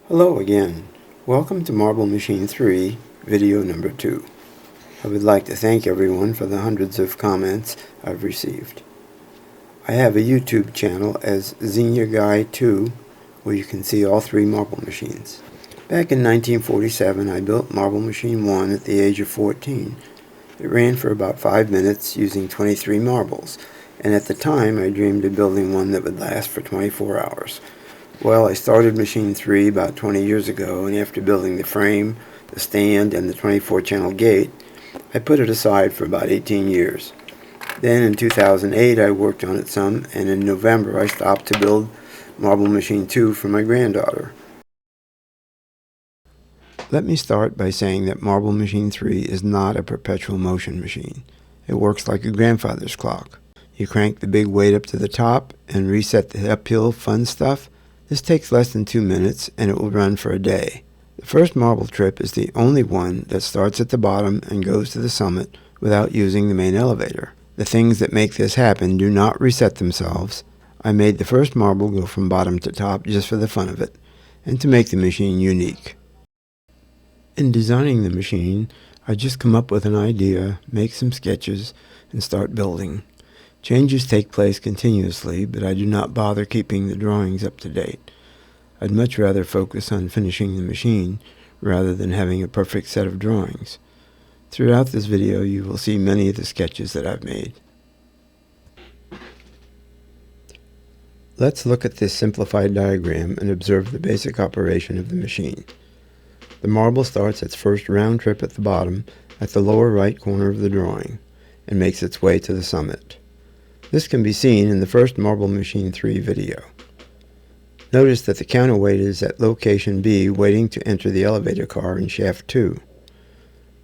Hello again. Welcome to Marble Machine 3, video number 2. I would like to thank everyone for the hundreds of comments I've received. I have a YouTube channel as Xenia Guy 2, where you can see all 3 marble machines. Back in 1947, I built Marble Machine 1 at the age of 14. It ran for about 5 minutes using 23 marbles, and at the time I dreamed of building one that would last for 24 hours. Well, I started Machine 3 about 20 years ago, and after building the frame, the stand, and the 24-channel gate, I put it aside for about 18 years. Then in 2008 I worked on it some, and in November I stopped to build Marble Machine 2 for my granddaughter. Let me start by saying that Marble Machine 3 is not a perpetual motion machine. It works like a grandfather's clock. You crank the big weight up to the top and reset the uphill fun stuff. This takes less than 2 minutes, and it will run for a day. The first marble trip is the only one that starts at the bottom and goes to the summit without using the main elevator. The things that make this happen do not reset themselves. I made the first marble go from bottom to top just for the fun of it, and to make the machine unique. In designing the machine, I just come up with an idea, make some sketches, and start building. Changes take place continuously, but I do not bother keeping the drawings up to date. I'd much rather focus on finishing the machine rather than having a perfect set of drawings. Throughout this video you will see many of the sketches that I've made. Let's look at this simplified diagram and observe the basic operation of the machine. The marble starts its first round trip at the bottom at the lower right corner of the drawing and makes its way to the summit. This can be seen in the first Marble Machine 3 video. Notice that the counterweight is at location B waiting to enter the elevator car in shaft 2.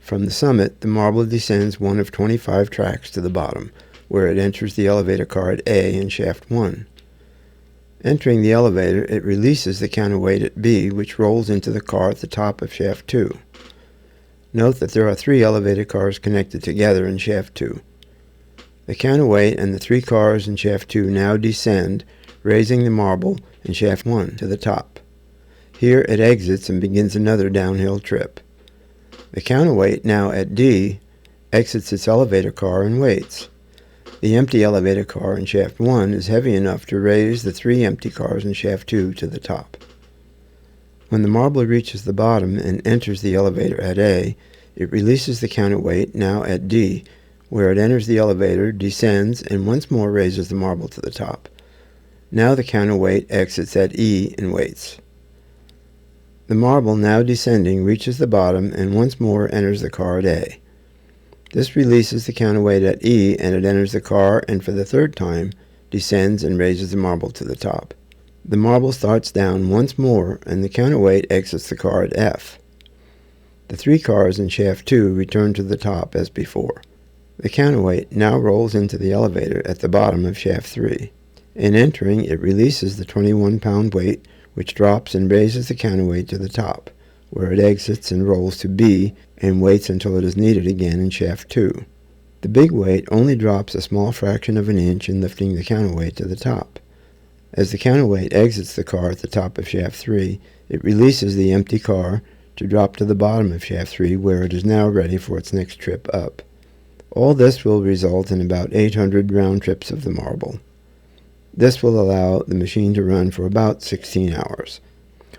From the summit, the marble descends one of 25 tracks to the bottom, where it enters the elevator car at A in shaft 1. Entering the elevator, it releases the counterweight at B, which rolls into the car at the top of shaft 2. Note that there are 3 elevator cars connected together in shaft 2. The counterweight and the 3 cars in shaft 2 now descend, raising the marble in shaft 1 to the top. Here it exits and begins another downhill trip. The counterweight, now at D, exits its elevator car and waits. The empty elevator car in shaft 1 is heavy enough to raise the 3 empty cars in shaft 2 to the top. When the marble reaches the bottom and enters the elevator at A, it releases the counterweight, now at D, where it enters the elevator, descends, and once more raises the marble to the top. Now the counterweight exits at E and waits. The marble, now descending, reaches the bottom and once more enters the car at A. This releases the counterweight at E and it enters the car and for the 3rd time descends and raises the marble to the top. The marble starts down once more and the counterweight exits the car at F. The 3 cars in shaft 2 return to the top as before. The counterweight now rolls into the elevator at the bottom of shaft 3. In entering, it releases the 21-pound weight, which drops and raises the counterweight to the top, where it exits and rolls to B and waits until it is needed again in shaft 2. The big weight only drops a small fraction of an inch in lifting the counterweight to the top. As the counterweight exits the car at the top of shaft 3, it releases the empty car to drop to the bottom of shaft 3, where it is now ready for its next trip up. All this will result in about 800 round trips of the marble. This will allow the machine to run for about 16 hours.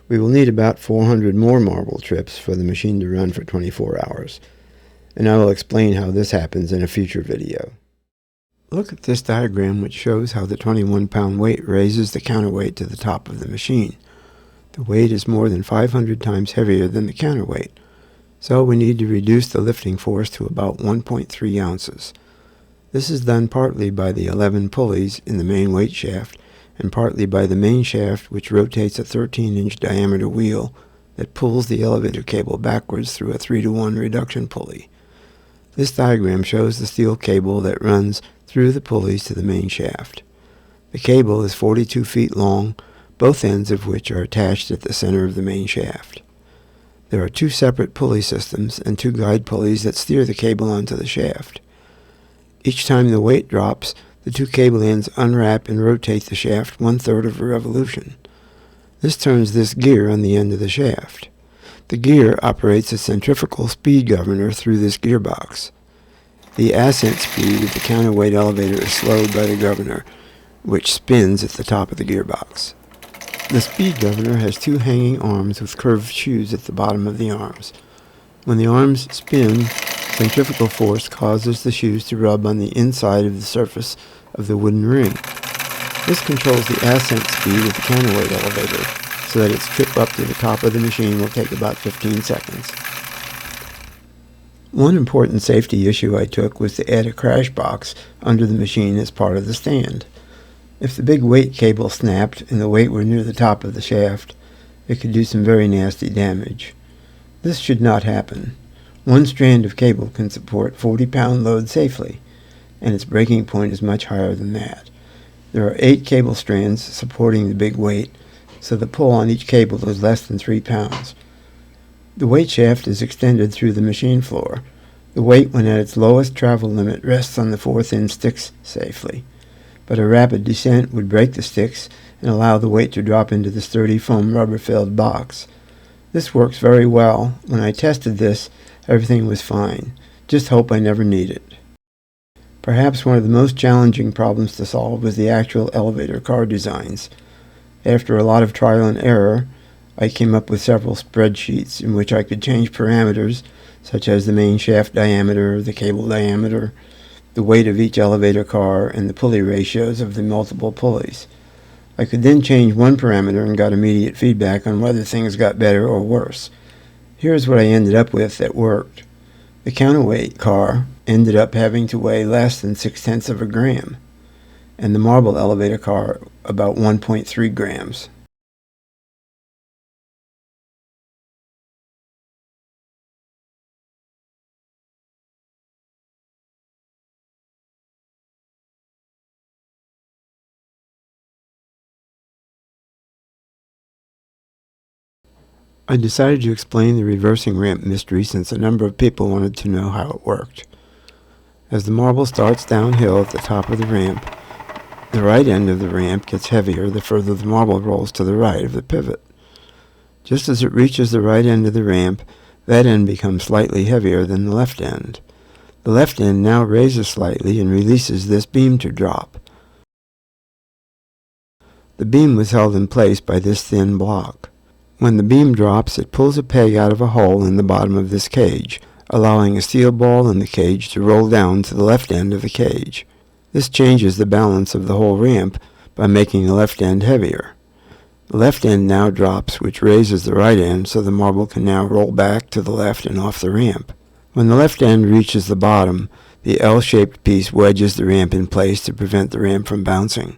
We will need about 400 more marble trips for the machine to run for 24 hours, and I will explain how this happens in a future video. Look at this diagram, which shows how the 21-pound weight raises the counterweight to the top of the machine. The weight is more than 500 times heavier than the counterweight, so we need to reduce the lifting force to about 1.3 ounces. This is done partly by the 11 pulleys in the main weight shaft and partly by the main shaft, which rotates a 13-inch diameter wheel that pulls the elevator cable backwards through a 3-to-1 reduction pulley. This diagram shows the steel cable that runs through the pulleys to the main shaft. The cable is 42 feet long, both ends of which are attached at the center of the main shaft. There are 2 separate pulley systems and 2 guide pulleys that steer the cable onto the shaft. Each time the weight drops, the 2 cable ends unwrap and rotate the shaft 1/3 of a revolution. This turns this gear on the end of the shaft. The gear operates a centrifugal speed governor through this gearbox. The ascent speed of the counterweight elevator is slowed by the governor, which spins at the top of the gearbox. The speed governor has two hanging arms with curved shoes at the bottom of the arms. When the arms spin, centrifugal force causes the shoes to rub on the inside of the surface of the wooden ring. This controls the ascent speed of the counterweight elevator, so that its trip up to the top of the machine will take about 15 seconds. One important safety issue I took was to add a crash box under the machine as part of the stand. If the big weight cable snapped and the weight were near the top of the shaft, it could do some very nasty damage. This should not happen. One strand of cable can support 40-pound load safely, and its breaking point is much higher than that. There are 8 cable strands supporting the big weight, so the pull on each cable is less than 3 pounds. The weight shaft is extended through the machine floor. The weight, when at its lowest travel limit, rests on the 4 thin sticks safely, but a rapid descent would break the sticks and allow the weight to drop into the sturdy foam rubber-filled box. This works very well. When I tested this, everything was fine. Just hope I never need it. Perhaps one of the most challenging problems to solve was the actual elevator car designs. After a lot of trial and error, I came up with several spreadsheets in which I could change parameters such as the main shaft diameter, the cable diameter, the weight of each elevator car, and the pulley ratios of the multiple pulleys. I could then change one parameter and got immediate feedback on whether things got better or worse. Here's what I ended up with that worked. The counterweight car ended up having to weigh less than 0.6 of a gram, and the marble elevator car about 1.3 grams. I decided to explain the reversing ramp mystery since a number of people wanted to know how it worked. As the marble starts downhill at the top of the ramp, the right end of the ramp gets heavier the further the marble rolls to the right of the pivot. Just as it reaches the right end of the ramp, that end becomes slightly heavier than the left end. The left end now raises slightly and releases this beam to drop. The beam was held in place by this thin block. When the beam drops, it pulls a peg out of a hole in the bottom of this cage, allowing a steel ball in the cage to roll down to the left end of the cage. This changes the balance of the whole ramp by making the left end heavier. The left end now drops, which raises the right end so the marble can now roll back to the left and off the ramp. When the left end reaches the bottom, the L-shaped piece wedges the ramp in place to prevent the ramp from bouncing.